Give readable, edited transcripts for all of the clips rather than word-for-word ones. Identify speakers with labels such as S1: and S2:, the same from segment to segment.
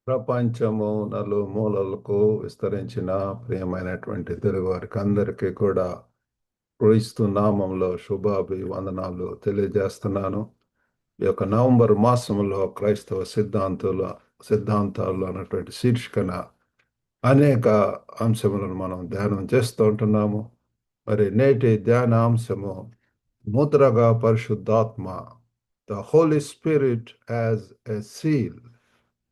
S1: ప్రపంచము నలుమూలలకు విస్తరించిన ప్రియమైనటువంటి తెలుగు వారికి అందరికీ కూడా క్రీస్తు నామంలో శుభాభివందనాలు తెలియజేస్తున్నాను. ఈ యొక్క నవంబర్ మాసంలో క్రైస్తవ సిద్ధాంతాలు అన్నటువంటి శీర్షికన అనేక అంశములను మనం ధ్యానం చేస్తూ ఉంటున్నాము. మరి నేటి ధ్యాన అంశము ముద్రగా పరిశుద్ధాత్మ, the holy spirit as a seal.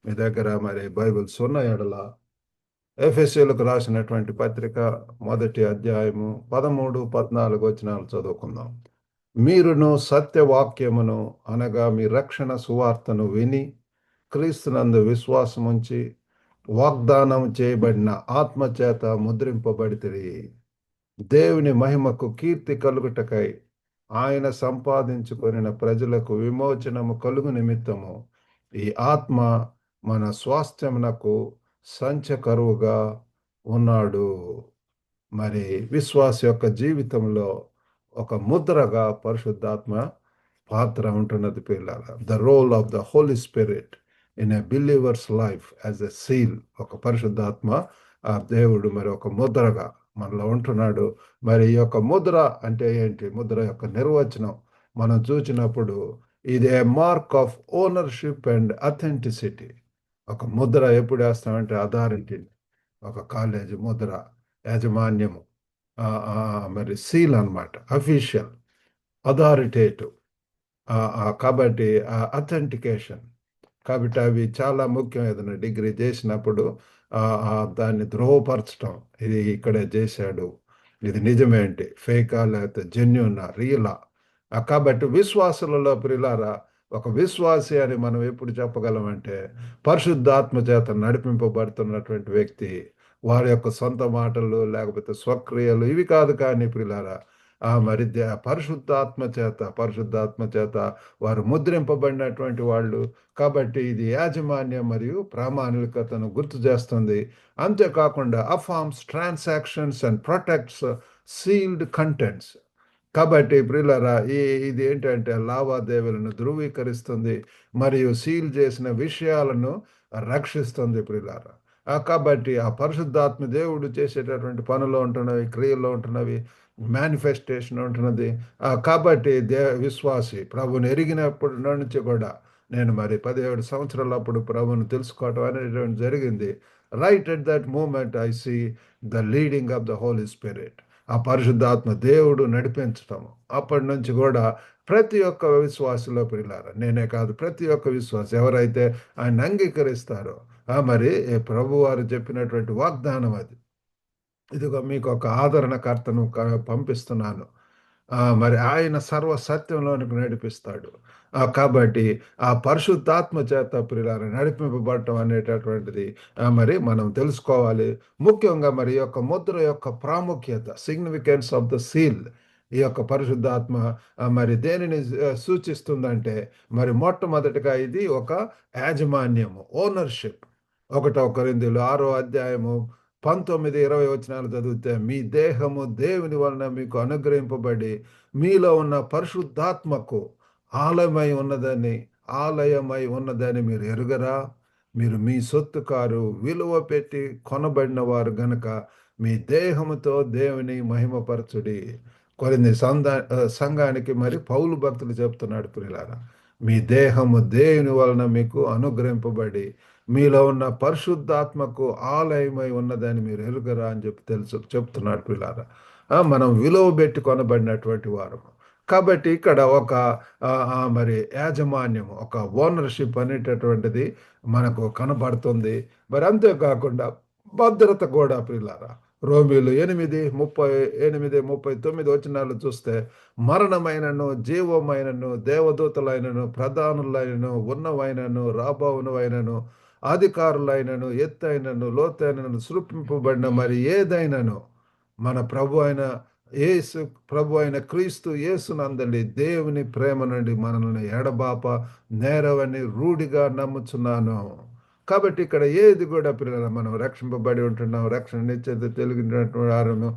S1: మీ దగ్గర మరి బైబిల్స్ ఉన్న ఎడల ఎఫెసీయులకు రాసినటువంటి పత్రిక 1వ అధ్యాయము 13, 14 వచనాలు చదువుకుందాం. మీరును సత్యవాక్యమును అనగా మీ రక్షణ సువార్తను విని క్రీస్తునందు విశ్వాసముంచి వాగ్దానం చేయబడిన ఆత్మచేత ముద్రింపబడితిరి. దేవుని మహిమకు కీర్తి కలుగుటకై ఆయన సంపాదించుకొనిన ప్రజలకు విమోచనము కలుగు నిమిత్తము ఈ ఆత్మ మన స్వాస్థ్యమునకు సంచకరువుగా ఉన్నాడు. మరి విశ్వాస యొక్క జీవితంలో ఒక ముద్రగా పరిశుద్ధాత్మ పాత్ర ఉంటున్నది పిల్లల. The role of the holy spirit in a believer's life as a seal. ఒక పరిశుద్ధాత్మ ఆ దేవుడు మరి ఒక ముద్రగా మనలో ఉంటున్నాడు. మరి ఈ యొక్క ముద్ర అంటే ఏంటి? ముద్ర యొక్క నిర్వచనం మనం చూసినప్పుడు ఇది a mark of ownership and authenticity. ఒక ముద్ర ఎప్పుడు వేస్తామంటే అథారిటీ, ఒక కాలేజ్ ముద్ర, యాజమాన్యము, మరి సీల్ అన్నమాట, అఫీషియల్, అథారిటేటివ్. కాబట్టి అథెంటికేషన్. కాబట్టి అవి చాలా ముఖ్యం. ఏదైనా డిగ్రీ చేసినప్పుడు దాన్ని ధృవపరచడం, ఇది ఇక్కడే చేశాడు, ఇది నిజమేంటి, ఫేకా లేకపోతే జెన్యునా, రియలా. కాబట్టి విశ్వాసులలో ప్రియులారా, ఒక విశ్వాసి అని మనం ఎప్పుడు చెప్పగలమంటే పరిశుద్ధాత్మ చేత నడిపింపబడుతున్నటువంటి వ్యక్తి. వారి యొక్క సొంత మాటలు లేకపోతే స్వక్రియలు ఇవి కాదు, కానీ ప్రియులారా మరి పరిశుద్ధాత్మ చేత వారు ముద్రింపబడినటువంటి వాళ్ళు. కాబట్టి ఇది యాజమాన్యం మరియు ప్రామాణికతను గుర్తు చేస్తుంది. అంతేకాకుండా affirms transactions and protects sealed contents. కాబట్టి ప్రియులారా ఇది ఏంటంటే లావాదేవీలను ధృవీకరిస్తుంది మరియు సీల్ చేసిన విషయాలను రక్షిస్తుంది ప్రియులారా. కాబట్టి ఆ పరిశుద్ధాత్మ దేవుడు చేసేటటువంటి పనులు ఉంటున్నవి, క్రియల్లో ఉంటున్నవి, మేనిఫెస్టేషన్ ఉంటున్నది. కాబట్టి విశ్వాసి ప్రభుని ఎరిగినప్పటి నుంచి కూడా, నేను మరి 17 సంవత్సరాలప్పుడు ప్రభుని తెలుసుకోవటం అనేటువంటి జరిగింది. Right at that moment I see the leading of the holy spirit. ఆ పరిశుద్ధాత్మ దేవుడు నడిపించటం. అప్పటి నుంచి కూడా ప్రతి ఒక్క విశ్వాసలో ప్రియులారా, నేనే కాదు, ప్రతి ఒక్క విశ్వాసం ఎవరైతే ఆయన అంగీకరిస్తారో మరి ప్రభు వారు చెప్పినటువంటి వాగ్దానం అది. ఇదిగో మీకు ఒక ఆదరణకర్తను పంపిస్తున్నాను, మరి ఆయన సర్వ సత్యంలోనికి నడిపిస్తాడు. కాబట్టి ఆ పరిశుద్ధాత్మ చేత ప్రియులారా నడిపింపబడటం అనేటటువంటిది మరి మనం తెలుసుకోవాలి. ముఖ్యంగా మరి యొక్క ముద్ర యొక్క ప్రాముఖ్యత, సిగ్నిఫికెన్స్ ఆఫ్ ద సీల్. ఈ యొక్క పరిశుద్ధాత్మ మరి దేనిని సూచిస్తుందంటే, మరి మొట్టమొదటిగా ఇది ఒక యాజమాన్యము, ఓనర్షిప్. 1 కొరింథీయులు 6వ అధ్యాయము 19, 20 వచనాలు చదివితే, మీ దేహము దేవుని వలన మీకు అనుగ్రహింపబడి మీలో ఉన్న పరిశుద్ధాత్మకు ఆలయమై ఉన్నదని మీరు ఎరుగరా? మీరు మీ సొత్తు కారు, విలువ పెట్టి కొనబడిన వారు గనుక మీ దేహముతో దేవుని మహిమపరచుడి. కొరింథీ సంఘానికి మరి పౌలు భక్తులు చెప్తున్నాడు ప్రియులారా, మీ దేహము దేవుని వలన మీకు అనుగ్రహింపబడి మీలో ఉన్న పరిశుద్ధాత్మకు ఆలయమై ఉన్నదని మీరు ఎరుగరా అని చెప్తున్నాడు ప్రియులారా. మనం విలువ పెట్టి కొనబడినటువంటి వారు. కాబట్టి ఇక్కడ ఒక మరి యాజమాన్యం, ఒక ఓనర్షిప్ అనేటటువంటిది మనకు కనబడుతుంది. మరి అంతేకాకుండా భద్రత కూడా ప్రియులారా. రోమీయులు 8:38, 39 వచనాలు చూస్తే, మరణమైనను జీవమైనను దేవదూతలైనను ప్రధానులైనను ఉన్నవైనను రాబోవునవైనను అధికారులైనను ఎత్తైనను లోతైనను సృష్టింపబడిన మరి ఏదైనను మన ప్రభు అయిన క్రీస్తు యేసునందలి దేవుని ప్రేమ నుండి మనల్ని ఎడబాప నేరవని రూఢిగా నమ్ముచున్నాను. కాబట్టి ఇక్కడ ఏది కూడా పిల్లలు మనం రక్షింపబడి ఉంటున్నాం, రక్షణ నిశ్చయిత తెలిగినటువంటి వారు,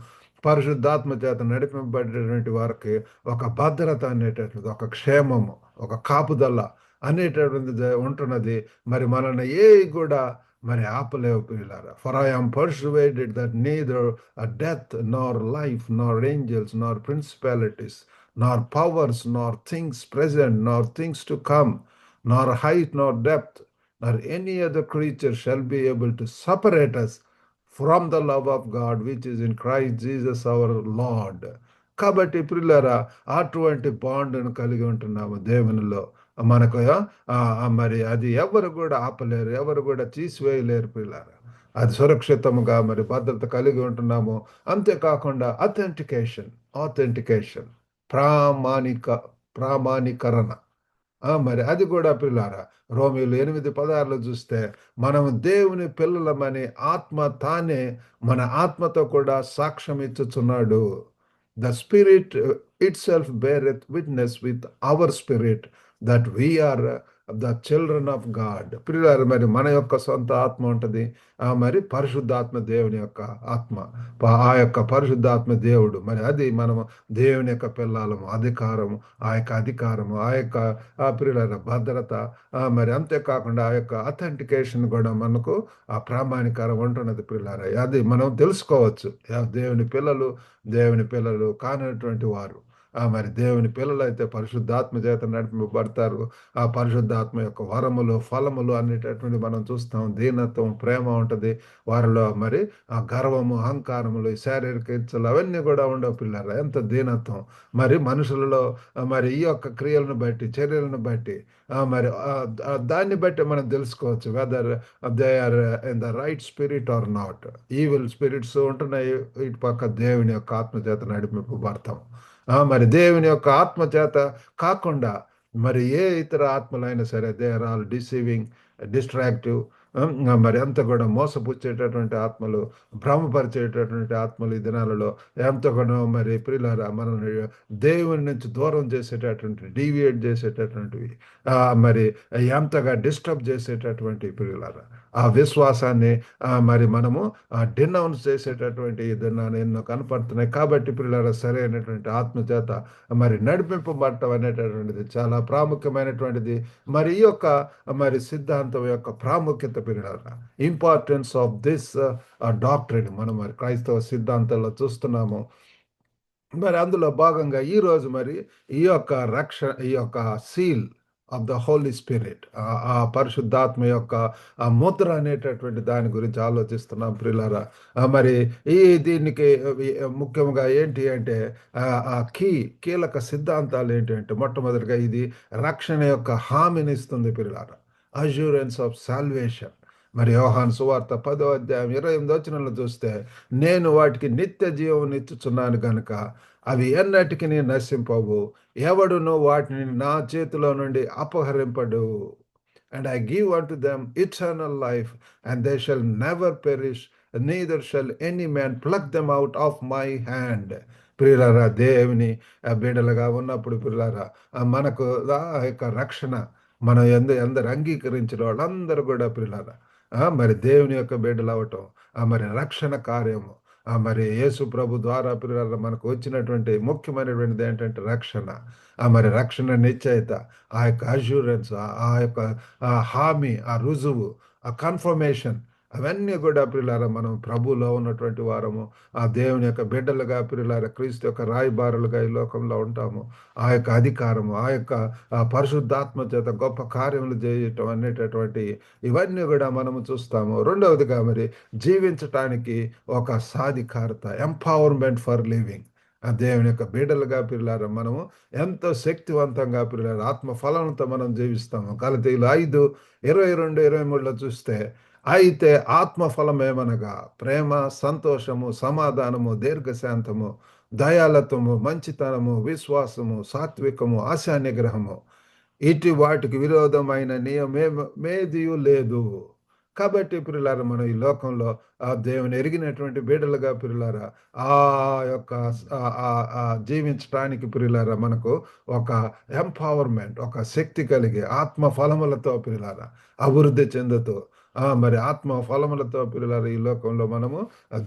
S1: పరిశుద్ధాత్మ చేత నడిపింపబడినటువంటి వారికి ఒక భద్రత అనేటటువంటిది, ఒక క్షేమము, ఒక కాపుదల అనేటటువంటిది ఉంటున్నది. మరి మనల్ని ఏ కూడా మరి ఆపలేవు ప్రియులారా. For I am persuaded that neither death nor life nor angels nor principalities nor powers nor things present nor things to come nor height nor depth nor any other creature shall be able to separate us from the love of God which is in Christ Jesus our Lord. కాబట్టి ప్రియులారా, అటువంటి బాండ్ను కలిగి ఉంటున్నాము దేవునిలో. మనకు మరి అది ఎవరు కూడా ఆపలేరు, ఎవరు కూడా తీసివేయలేరు ప్రియులారా. అది సురక్షితముగా మరి భద్రత కలిగి ఉంటున్నాము. అంతేకాకుండా ఆథెంటికేషన్ ప్రామాణిక ప్రామాణీకరణ. మరి అది కూడా పిల్లారా, రోమీయులు 8:16 చూస్తే మనం దేవుని పిల్లలమని ఆత్మ తానే మన ఆత్మతో కూడా సాక్ష్యం ఇచ్చుచున్నాడు. The spirit itself beareth witness with our spirit that we are the children of God. పిల్లలు మరి మన యొక్క సొంత ఆత్మ ఉంటుంది, మరి పరిశుద్ధాత్మ దేవుని యొక్క ఆత్మ, ఆ యొక్క పరిశుద్ధాత్మ దేవుడు. మరి అది మనము దేవుని యొక్క పిల్లలము, అధికారము ఆ యొక్క పిల్లల భద్రత, మరి అంతేకాకుండా ఆ యొక్క అథెంటికేషన్ కూడా మనకు ఆ ప్రామాణికరం ఉంటున్నది పిల్లల. అది మనం తెలుసుకోవచ్చు. దేవుని పిల్లలు కానటువంటి వారు మరి దేవుని పిల్లలు అయితే పరిశుద్ధాత్మ చేత నడిపింపబడతారు. ఆ పరిశుద్ధాత్మ యొక్క వరములు ఫలములు అనేటటువంటి మనం చూస్తాం. దీనత్వం, ప్రేమ ఉంటుంది వారిలో. మరి ఆ గర్వము, అహంకారములు, శారీరక ఇచ్చలు అవన్నీ కూడా ఉండవు పిల్లలు. ఎంత దీనత్వం మరి మనుషులలో మరి ఈ యొక్క క్రియలను బట్టి, చర్యలను బట్టి మరి దాన్ని బట్టి మనం తెలుసుకోవచ్చు whether they are in the right spirit or not. Evil spirits ఉంటున్నాయి, ఇటు పక్క దేవుని యొక్క ఆత్మ చేత నడిపింపబడతాం. మరి దేవుని యొక్క ఆత్మ చేత కాకుండా మరి ఏ ఇతర ఆత్మలైనా సరే they are all deceiving, destructive, మరి అంత కూడా మోసపుచ్చేటటువంటి ఆత్మలు, భ్రమపరిచేటటువంటి ఆత్మలు ఈ దినాలలో ఎంతగానో మరి ప్రియులారా మనల్ని దేవుని నుంచి దూరం చేసేటటువంటి, డీవియేట్ చేసేటటువంటివి, మరి ఎంతగా డిస్టర్బ్ చేసేటటువంటి ప్రియులారా ఆ విశ్వాసాన్ని మరి మనము డినౌన్స్ చేసేటటువంటి దినాన్ని ఎన్నో కనపడుతున్నాయి. కాబట్టి పిల్లల సరైనటువంటి ఆత్మచేత మరి నడిపింపబడటం అనేటటువంటిది చాలా ప్రాముఖ్యమైనటువంటిది. మరి ఈ యొక్క మరి సిద్ధాంతం యొక్క ప్రాముఖ్యత పిల్లల, ఇంపార్టెన్స్ ఆఫ్ దిస్ డాక్ట్రిన్ మనం మరి క్రైస్తవ సిద్ధాంతాల్లో చూస్తున్నాము. మరి అందులో భాగంగా ఈరోజు మరి ఈ యొక్క seal of the holy spirit, ఆ పరిశుద్ధాత్మ యొక్క ఆ ముద్ర అనేటటువంటి దాని గురించి ఆలోచిస్తున్నాం ప్రియులారా. మరి దీనికి ముఖ్యంగా ఏంటి అంటే ఆ కీలక సిద్ధాంతాలు ఏంటి అంటే, మొట్టమొదటిగా ఇది రక్షణ యొక్క హామీని ఇస్తుంది ప్రియులారా. Assurance of salvation. మరి యోహాను సువార్త 10:28 చూస్తే, నేను వాటికి నిత్య జీవం ఇచ్చుచున్నాను గనుక అవి ఎన్నటికి నశింపవు, ఎవడును వాటిని నా చేతిలో నుండి అపహరింపడు. And I give unto them eternal life, and they shall never perish, neither shall any man pluck them out of my hand. ప్రియులారా, దేవుని బిడ్డలుగా ఉన్నప్పుడు ప్రియులారా మనకు ఆ యొక్క రక్షణ మనం ఎందరు అంగీకరించిన వాళ్ళందరూ కూడా ప్రియులారా మరి దేవుని యొక్క బిడ్డలు అవటం, మరి రక్షణ కార్యము, మరి యేసు ప్రభు ద్వారా ప్రియులారా మనకు వచ్చినటువంటి ముఖ్యమైనటువంటిది ఏంటంటే రక్షణ. మరి రక్షణ నిశ్చయిత, ఆ యొక్క అష్యూరెన్స్, ఆ యొక్క హామీ, ఆ రుజువు, ఆ కన్ఫర్మేషన్, అవన్నీ కూడా ప్రియులారా మనం ప్రభువులో ఉన్నటువంటి వారము, ఆ దేవుని యొక్క బిడ్డలుగా ప్రియులారా క్రీస్తు యొక్క రాయబారులుగా ఈ లోకంలో ఉంటాము. ఆ యొక్క అధికారము, ఆ యొక్క పరిశుద్ధాత్మ చేత గొప్ప కార్యములు చేయటం అనేటటువంటి ఇవన్నీ కూడా మనము చూస్తాము. రెండవదిగా మరి జీవించటానికి ఒక సాధికారత, ఎంపవర్మెంట్ ఫర్ లివింగ్. ఆ దేవుని యొక్క బిడ్డలుగా పిల్లారా మనము ఎంతో శక్తివంతంగా పిల్లారు ఆత్మ ఫలంతో మనం జీవిస్తాము. గలతీయులు 5:22-23 చూస్తే, అయితే ఆత్మఫలం ఏమనగా ప్రేమ, సంతోషము, సమాధానము, దీర్ఘశాంతము, దయాలత్వము, మంచితనము, విశ్వాసము, సాత్వికము, ఆశా నిగ్రహము, ఇటు వాటికి విరోధమైన నియమేదియు లేదు. కాబట్టి ప్రియులారా మనం ఈ లోకంలో ఆ దేవుని ఎరిగినటువంటి బిడ్డలుగా ప్రియులారా ఆ యొక్క జీవించడానికి ప్రియులారా మనకు ఒక ఎంపవర్మెంట్, ఒక శక్తి కలిగి ఆత్మ ఫలములతో ప్రియులారా అభివృద్ధి చెందుతూ మరి ఆత్మ ఫలములతో పిల్లలారా ఈ లోకంలో మనము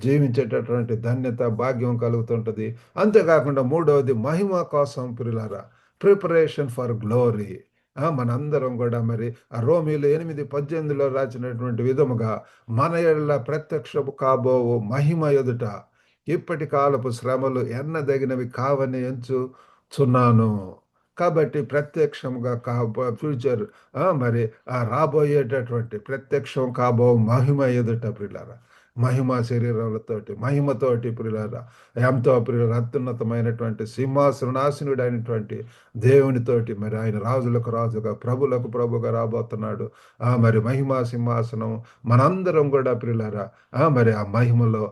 S1: జీవించేటటువంటి ధన్యత, భాగ్యం కలుగుతుంటది. అంతేకాకుండా మూడవది మహిమ కోసం పిల్లలారా ప్రిపరేషన్ ఫర్ గ్లోరీ. మనందరం కూడా మరి ఆ రోమీలు 8:18లో రాసినటువంటి విధముగా మన యెడల ప్రత్యక్షము కాబోవు మహిమ ఎదుట ఇప్పటి కాలపు శ్రమలు ఎన్నదగినవి కావని ఎంచుచున్నాను. కాబట్టి ప్రత్యక్షంగా ఫ్యూచర్ మరి రాబోయేటటువంటి ప్రత్యక్షం కాబో మహిమ ఎదుట ప్రియులారా, మహిమ శరీరాలతోటి మహిమతోటి ప్రియులారా, ఎంతో ప్రియుల అత్యున్నతమైనటువంటి సింహాసనాసీనుడైనటువంటి దేవునితోటి మరి ఆయన రాజులకు రాజుగా ప్రభులకు ప్రభుగా రాబోతున్నాడు. మరి మహిమా సింహాసనం మనందరం కూడా ప్రియులారా మరి ఆ మహిమలో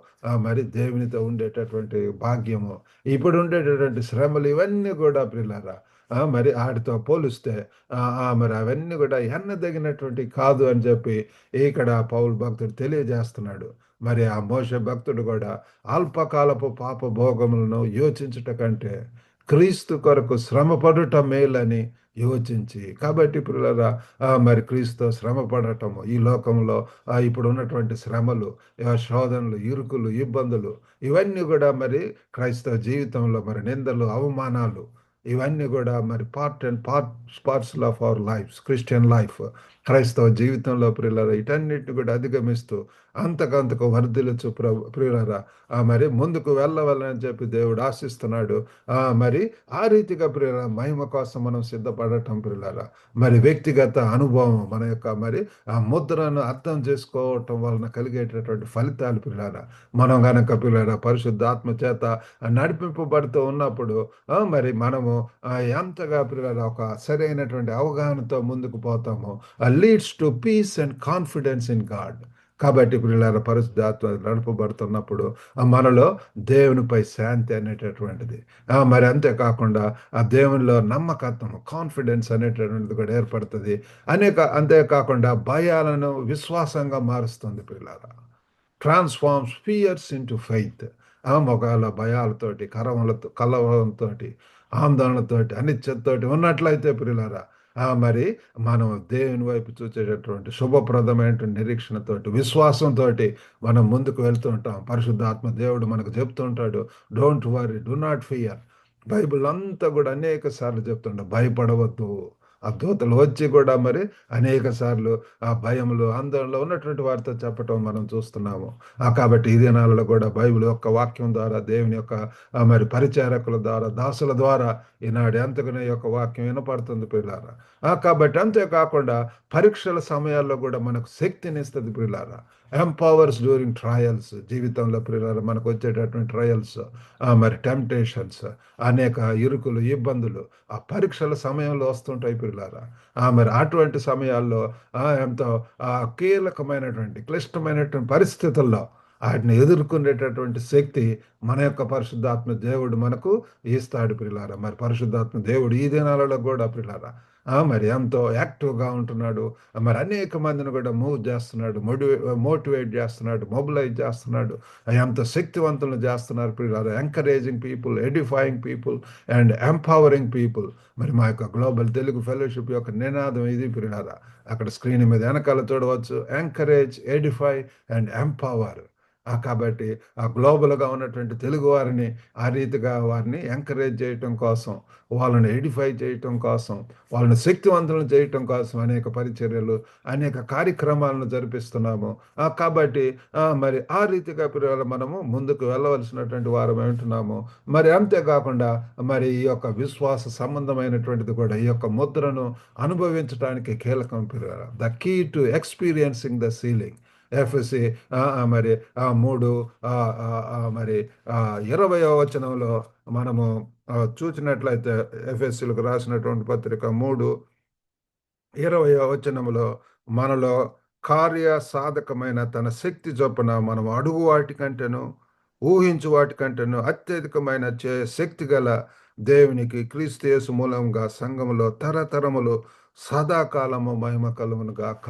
S1: మరి దేవునితో ఉండేటటువంటి భాగ్యము, ఇప్పుడు ఉండేటటువంటి శ్రమలు ఇవన్నీ కూడా ప్రియులారా మరి ఆటితో పోలిస్తే మరి అవన్నీ కూడా ఎన్నదగినటువంటి కాదు అని చెప్పి ఇక్కడ పౌలు భక్తుడు తెలియజేస్తున్నాడు. మరి ఆ మోషే భక్తుడు కూడా అల్పకాలపు పాప భోగములను యోచించుట కంటే క్రీస్తు కొరకు శ్రమపడుట మేలని యోచించి, కాబట్టి పిల్లరా మరి క్రీస్తు శ్రమ పడటము ఈ లోకంలో ఇప్పుడు ఉన్నటువంటి శ్రమలు, శోధనలు, ఇరుకులు, ఇబ్బందులు ఇవన్నీ కూడా మరి క్రైస్తవ జీవితంలో మరి నిందలు, అవమానాలు ఇవన్నీ కూడా మరి parts of our life, Christian life, క్రైస్తవ జీవితంలో ప్రియులరా వీటన్నిటిని కూడా అధిగమిస్తూ అంతకంతకు వర్ధిల్లుచు ప్రియులరా మరి ముందుకు వెళ్ళవాలని చెప్పి దేవుడు ఆశిస్తున్నాడు. మరి ఆ రీతిగా ప్రియులరా మహిమ కోసం మనం సిద్ధపడటం ప్రియులరా, మరి వ్యక్తిగత అనుభవం మన యొక్క మరి ఆ ముద్రను అర్థం చేసుకోవటం వలన కలిగేటటువంటి ఫలితాలు ప్రియులరా, మనం గనక ప్రియులరా పరిశుద్ధాత్మ చేత నడిపింపబడుతూ ఉన్నప్పుడు మరి మనము ఎంతగా ప్రియులరా ఒక సరైనటువంటి అవగాహనతో ముందుకు పోతామో leads to peace and confidence in God. కాబట్టి ప్రియులారా పరిశుద్ధాత్మ నడపబడుతున్నప్పుడు మనలో దేవునిపై శాంతి అనేటటువంటిది, మరి అంతేకాకుండా ఆ దేవునిలో నమ్మకత్వం, కాన్ఫిడెన్స్ అనేటటువంటిది కూడా ఏర్పడుతుంది. అంతేకాకుండా భయాలను విశ్వాసంగా మారుస్తుంది ప్రియులారా. Transforms fears into faith. ఒకవేళ భయాలతోటి, కలవరంతోటి, ఆందోళనతోటి, అనిశ్చితతోటి ఉన్నట్లయితే ప్రియులారా మరి మనం దేవుని వైపు చూసేటటువంటి శుభప్రదమైనటువంటి నిరీక్షణతోటి, విశ్వాసంతోటి మనం ముందుకు వెళ్తూ ఉంటాం. పరిశుద్ధాత్మ దేవుడు మనకు చెప్తూ ఉంటాడు, don't worry, do not fear. Bible అంతా కూడా అనేక సార్లు చెప్తుండే భయపడవద్దు. ఆ దూతలు వచ్చి కూడా మరి అనేక సార్లు ఆ భయములు, ఆందోళనలో ఉన్నటువంటి వారితో చెప్పటం మనం చూస్తున్నాము. కాబట్టి ఈ దినాలలో కూడా బైబిల్ యొక్క వాక్యం ద్వారా, దేవుని యొక్క మరి పరిచారకుల ద్వారా, దాసుల ద్వారా ఈనాడు ఎంతగానో యొక్క వాక్యం వినపడుతుంది ప్రియులారా. కాబట్టి అంతేకాకుండా పరీక్షల సమయాల్లో కూడా మనకు శక్తినిస్తుంది ప్రియులారా. Empowers during trials. జీవితంలో ప్రియులారా మనకు వచ్చేటటువంటి ట్రయల్స్, మరి టెంప్టేషన్స్, అనేక ఇరుకులు, ఇబ్బందులు ఆ పరీక్షల సమయంలో వస్తుంటాయి ప్రియులారా. మరి అటువంటి సమయాల్లో ఎంతో కీలకమైనటువంటి, క్లిష్టమైనటువంటి పరిస్థితుల్లో వాటిని ఎదుర్కొనేటటువంటి శక్తి మన యొక్క పరిశుద్ధాత్మ దేవుడు మనకు ఇస్తాడు ప్రియులారా. మరి పరిశుద్ధాత్మ దేవుడు ఈ దినాలలో కూడా ప్రియులారా మరి ఎంతో యాక్టివ్గా ఉంటున్నాడు. మరి అనేక మందిని కూడా మూవ్ చేస్తున్నాడు, మోటివేట్ చేస్తున్నాడు, మొబిలైజ్ చేస్తున్నాడు, ఎంతో శక్తివంతులను చేస్తున్నారు ప్రియులారా. Encouraging people, edifying people and empowering people. మరి మా యొక్క గ్లోబల్ తెలుగు ఫెలోషిప్ యొక్క నినాదం ఇది ప్రియులారా. అక్కడ స్క్రీన్ మీద వెనకాల చూడవచ్చు, ఎంకరేజ్, ఎడిఫై అండ్ ఎంపవర్. కాబట్టి ఆ గ్లోబల్గా ఉన్నటువంటి తెలుగు వారిని ఆ రీతిగా వారిని ఎంకరేజ్ చేయటం కోసం, వాళ్ళని ఎడిఫై చేయటం కోసం, వాళ్ళని శక్తివంతులను చేయటం కోసం అనేక పరిచర్యలు, అనేక కార్యక్రమాలను జరిపిస్తున్నాము. కాబట్టి మరి ఆ రీతిగా మనము ముందుకు వెళ్ళవలసినటువంటి వారం ఉంటున్నాము. మరి అంతేకాకుండా మరి ఈ యొక్క విశ్వాస సంబంధమైనటువంటిది కూడా ఈ యొక్క ముద్రను అనుభవించడానికి కీలకం. The key to experiencing the sealing. ఎఫ్ఎస్సి మరి 3 మరి 20వ వచనంలో మనము చూసినట్లయితే, ఎఫ్ఎస్సీలకు రాసినటువంటి పత్రిక 3:20వ వచనంలో మనలో కార్య సాధకమైన తన శక్తి చొప్పున మనం అడుగు వాటి కంటేను, ఊహించు వాటి కంటేను అత్యధికమైన శక్తి గల దేవునికి క్రీస్తు యేసు మూలంగా సంఘములో తరతరములు సదాకాలము మహిమ కలుగును గాక.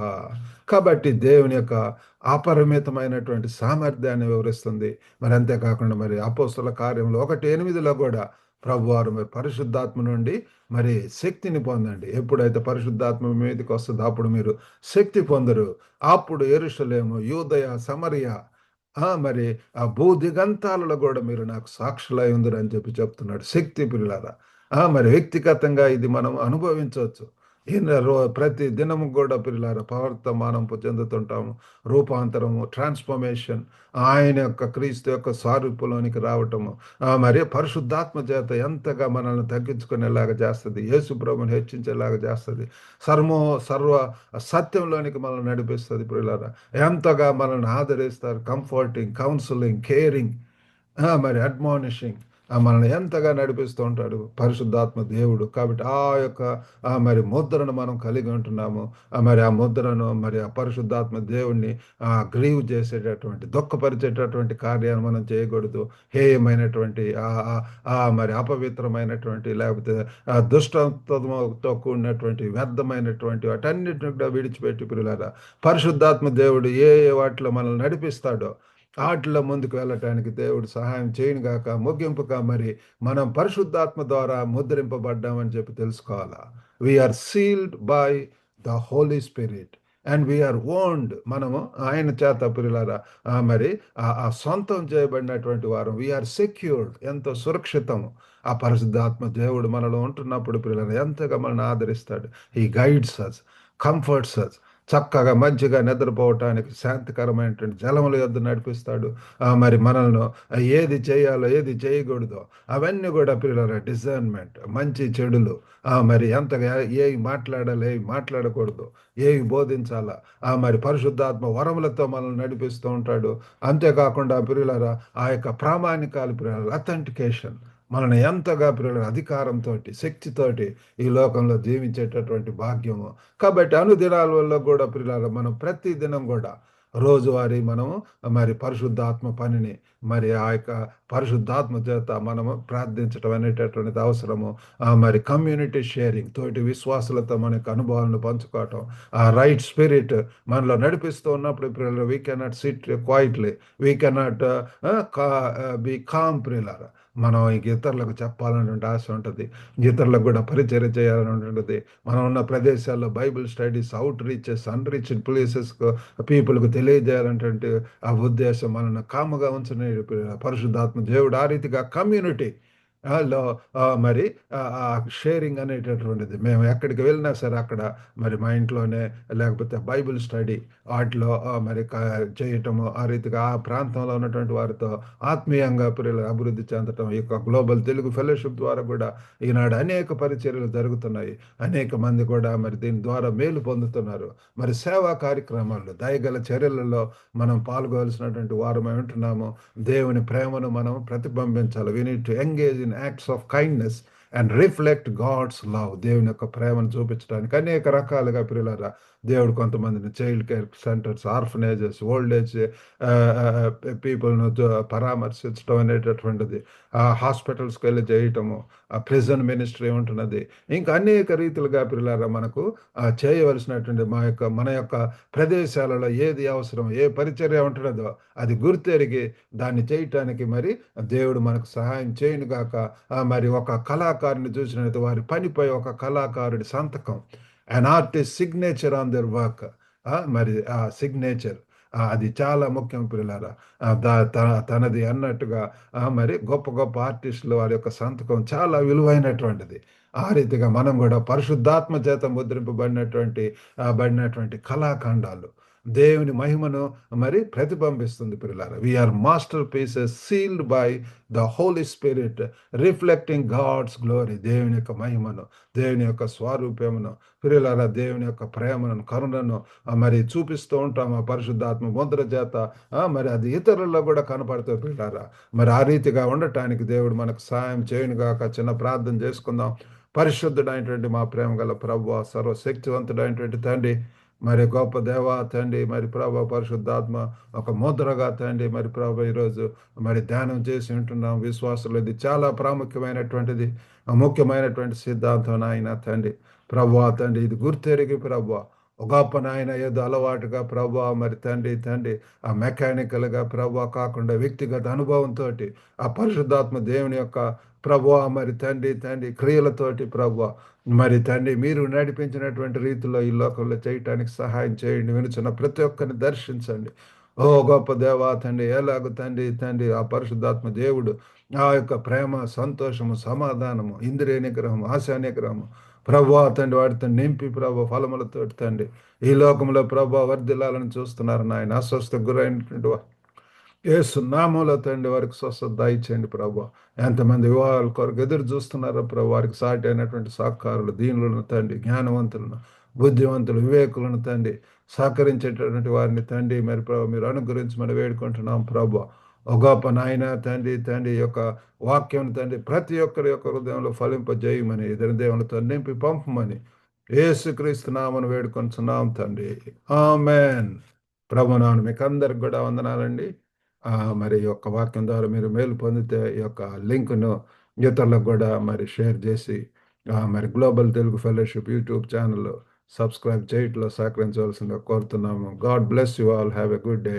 S1: కాబట్టి దేవుని యొక్క అపరిమితమైనటువంటి సామర్థ్యాన్ని వివరిస్తుంది. మరి అంతేకాకుండా మరి అపోస్తల కార్యంలో 1:8లో కూడా ప్రభువారు మరి పరిశుద్ధాత్మ నుండి మరి శక్తిని పొందండి. ఎప్పుడైతే పరిశుద్ధాత్మ మీదకి వస్తుందో అప్పుడు మీరు శక్తి పొందరు. అప్పుడు యెరూషలేము, యూదయ, సమరయ మరి ఆ భూదిగంతాలలో కూడా మీరు నాకు సాక్షులై ఉందరు అని చెప్తున్నాడు. శక్తి ప్రియులారా మరి వ్యక్తిగతంగా ఇది మనం అనుభవించవచ్చు. ప్రతి దినము కూడా పిల్లారా ప్రవర్తమానంపు చెందుతుంటాము. రూపాంతరము, ట్రాన్స్ఫర్మేషన్, ఆయన యొక్క క్రీస్తు యొక్క స్వరూపంలోనికి రావటము, మరి పరిశుద్ధాత్మ చేత ఎంతగా మనల్ని తగ్గించుకునేలాగా చేస్తుంది, యేసు ప్రభుని హెచ్చించేలాగా చేస్తుంది, సర్వో సర్వ సత్యంలోనికి మనల్ని నడిపిస్తుంది పిల్లారా. ఎంతగా మనల్ని ఆదరిస్తారు, కంఫర్టింగ్, కౌన్సిలింగ్, కేరింగ్, మరి అడ్మానిషింగ్, మనల్ని ఎంతగా నడిపిస్తూ ఉంటాడు పరిశుద్ధాత్మ దేవుడు. కాబట్టి ఆ యొక్క మరి ముద్రను మనం కలిగి ఉంటున్నాము. మరి ఆ ముద్రను, మరి ఆ పరిశుద్ధాత్మ దేవుణ్ణి గ్రీవ్ చేసేటటువంటి, దుఃఖపరిచేటటువంటి కార్యాన్ని మనం చేయకూడదు. హేయమైనటువంటి మరి అపవిత్రమైనటువంటి, లేకపోతే దుష్టత్వంతో కూడినటువంటి, వ్యర్థమైనటువంటి వాటన్నిటిని కూడా విడిచిపెట్టి పిల్లలారా, పరిశుద్ధాత్మ దేవుడు ఏ ఏ వాటిలో మనల్ని నడిపిస్తాడో ఆటల్లో ముందుకు వెళ్ళటానికి దేవుడు సహాయం చేయను గాక. ముగింపుగా మరి మనం పరిశుద్ధాత్మ ద్వారా ముద్రింపబడ్డామని చెప్పి తెలుసుకోవాలా. We are sealed by the holy spirit and we are owned. మనము ఆయన చేత పిల్లలారా మరి ఆ సొంతం చేయబడినటువంటి వారు. వీఆర్ సెక్యూర్డ్, ఎంతో సురక్షితం. ఆ పరిశుద్ధాత్మ దేవుడు మనలో ఉంటున్నప్పుడు పిల్లలు ఎంతగా మనల్ని ఆదరిస్తాడు. ఈ గైడ్స్ అస్, కంఫర్ట్స్ అస్. చక్కగా మంచిగా నిద్రపోవటానికి శాంతికరమైనటువంటి జలముల యొద్ద నడిపిస్తాడు. మరి మనల్ని ఏది చేయాలో ఏది చేయకూడదో అవన్నీ కూడా పిల్లల డిజైన్మెంట్, మంచి చెడులు, మరి ఎంతగా ఏవి మాట్లాడాలి ఏవి మాట్లాడకూడదు, ఏవి బోధించాలా, మరి పరిశుద్ధాత్మ వరములతో మనల్ని నడిపిస్తూ ఉంటాడు. అంతేకాకుండా పిల్లల ఆ యొక్క ప్రామాణికాలు, పిల్లల అథెంటికేషన్, మనల్ని ఎంతగా పిల్లల అధికారంతో, శక్తితోటి ఈ లోకంలో జీవించేటటువంటి భాగ్యము. కాబట్టి అనుదినాలలో కూడా పిల్లల మనం ప్రతి దినం కూడా రోజువారీ మనము మరి పరిశుద్ధాత్మ పనిని, మరి ఆ యొక్క పరిశుద్ధాత్మ చేత మనము ప్రార్థించడం అనేటటువంటిది అవసరము. మరి కమ్యూనిటీ షేరింగ్, తోటి విశ్వాసులతో మనకు అనుభవాలను పంచుకోవటం, ఆ రైట్ స్పిరిట్ మనలో నడిపిస్తూ ఉన్నప్పుడు పిల్లలు we cannot sit quietly, we cannot be calm పిల్లల. మనం ఇంక ఇతరులకు చెప్పాలనేటువంటి ఆశ ఉంటుంది, ఇతరులకు కూడా పరిచయం చేయాలని ఉంటుంది. మనం ఉన్న ప్రదేశాల్లో Bible studies, outreaches, unreached ప్లేసెస్కు పీపుల్కు తెలియజేయాలనేటువంటి ఆ ఉద్దేశం మనల్ని కాముగా ఉంచిన పరిశుద్ధాత్మ దేవుడు ఆ రీతిగా కమ్యూనిటీ లో మరి షేరింగ్ అనేటటువంటిది. మేము ఎక్కడికి వెళ్ళినా సరే అక్కడ మరి మా ఇంట్లోనే, లేకపోతే బైబిల్ స్టడీ వాటిలో మరి చేయటము, ఆ రీతిగా ఆ ప్రాంతంలో ఉన్నటువంటి వారితో ఆత్మీయంగా పిల్లలు అభివృద్ధి చెందటం. ఈ యొక్క గ్లోబల్ తెలుగు ఫెలోషిప్ ద్వారా కూడా ఈనాడు అనేక పరిచర్యలు జరుగుతున్నాయి. అనేక మంది కూడా మరి దీని ద్వారా మేలు పొందుతున్నారు. మరి సేవా కార్యక్రమాల్లో, దయగల చర్యలలో మనం పాల్గొవలసినటువంటి వారమై ఉంటున్నాము. దేవుని ప్రేమను మనం ప్రతిబింబించాలి. We need to engage in acts of kindness and reflect God's love. దేవుని యొక్క ప్రేమను చూపించడానికి అనేక రకాలుగా పిల్లలారా దేవుడు కొంతమందిని child care centres, orphanages, old age పీపుల్ను పరామర్శించడం అనేటటువంటిది, హాస్పిటల్స్కి వెళ్ళి చేయటము, ప్రిజన్ మినిస్ట్రీ ఉంటున్నది, ఇంకా అనేక రీతిలుగా పిల్లలారా మనకు చేయవలసినటువంటి మన యొక్క ప్రదేశాలలో ఏది అవసరం, ఏ పరిచర్య ఉంటున్నదో అది గుర్తెరిగి దాన్ని చేయటానికి మరి దేవుడు మనకు సహాయం చేయనుగాక. మరి ఒక కళాకారుని చూసినట్టు వారి పనిపై ఒక కళాకారుడి సంతకం, an artist signature on their work, మరి ఆ సిగ్నేచర్ అది చాలా ముఖ్యం పిల్లలారా. తనది అన్నట్టుగా మరి గొప్ప గొప్ప ఆర్టిస్టులు వారి యొక్క సంతకం చాలా విలువైనటువంటిది. ఆ రీతిగా మనం కూడా పరిశుద్ధాత్మ చేత బడినటువంటి కళాఖండాలు దేవుని మహిమను మరి ప్రతిబింబిస్తుంది పిల్లలారా. We are masterpieces sealed by the holy spirit, reflecting God's glory. దేవుని యొక్క మహిమను, దేవుని యొక్క స్వరూపమును పిల్లలారా, దేవుని యొక్క ప్రేమను, కరుణను మరి చూపిస్తూ ఉంటాం ఆ పరిశుద్ధాత్మ ముద్ర చేత. మరి అది ఇతరుల్లో కూడా కనపడుతూ పిల్లలారా. మరి ఆ రీతిగా ఉండటానికి దేవుడు మనకు సహాయం చేయనుగాక. చిన్న ప్రార్థన చేసుకుందాం. పరిశుద్ధుడైనటువంటి మా ప్రేమ గల ప్రభువా, సర్వశక్తివంతుడైనటువంటి తండ్రి, మరి గొప్ప దేవా తండ్రి, మరి ప్రభా పరిశుద్ధాత్మ ఒక ముద్రగా తండ్రి, మరి ప్రభా ఈరోజు మరి ధ్యానం చేసి ఉంటున్నాం. విశ్వాసులు ఇది చాలా ప్రాముఖ్యమైనటువంటిది, ముఖ్యమైనటువంటి సిద్ధాంతం నాయన తండ్రి. ప్రభా తండ్రి ఇది గుర్తెరిగి ప్రభా గొప్ప నాయన ఏదో అలవాటుగా ప్రభా మరి తండ్రి ఆ మెకానికల్గా ప్రభా కాకుండా వ్యక్తిగత అనుభవంతో ఆ పరిశుద్ధాత్మ దేవుని యొక్క ప్రభా మరి తండ్రి క్రియలతోటి ప్రభా మరి తండ్రి మీరు నడిపించినటువంటి రీతిలో ఈ లోకంలో చేయటానికి సహాయం చేయండి. వినుచున్న ప్రతి ఒక్కరిని దర్శించండి. ఓ గొప్ప దేవా తండ్రి, ఎలాగ తండ్రి ఆ పరిశుద్ధాత్మ దేవుడు ఆ యొక్క ప్రేమ, సంతోషము, సమాధానము, ఇంద్రియ నిగ్రహము, ఆశా నిగ్రహము, ప్రభా తండ్రి వాటితో నింపి ప్రభా ఫలములతో తండ్రి ఈ లోకంలో ప్రభా వర్ధిల్లాలని చూస్తున్నారు నాయన అస్వస్థకు గురైనటువంటి యేసు నామములో తండ్రి వారికి స్వస్థత దయచేయండి ప్రభా. ఎంతమంది వివాహాల కొరకు ఎదురు చూస్తున్నారో ప్రభు వారికి సాటి అయినటువంటి సాకారులు దీనులను తండ్రి జ్ఞానవంతులను బుద్ధివంతులు వివేకులను తండ్రి సహకరించేటటువంటి వారిని తండ్రి మరి ప్రభు మీరు అనుగ్రహించమని వేడుకుంటున్నాం ప్రభు. ఒక గొప్ప నాయన తండ్రి తండ్రి యొక్క వాక్యం తండ్రి ప్రతి ఒక్కరి యొక్క హృదయంలో ఫలింపజేయమని ఇద్దరు దేవునితో నింపి పంపమని యేసుక్రీస్తు నామను వేడుకొంటున్నాం తండ్రి. ఆమెన్. ప్రభునాను మీకు అందరికి కూడా వందనాలండి. మరి ఈ యొక్క వాక్యం ద్వారా మీరు మేలు పొందితే ఈ యొక్క లింక్ను ఇతరులకు కూడా మరి షేర్ చేసి మరి global Telugu fellowship YouTube channel subscribe చేయట్లో సహకరించవలసిందిగా కోరుతున్నాము. God bless you all. Have a good day.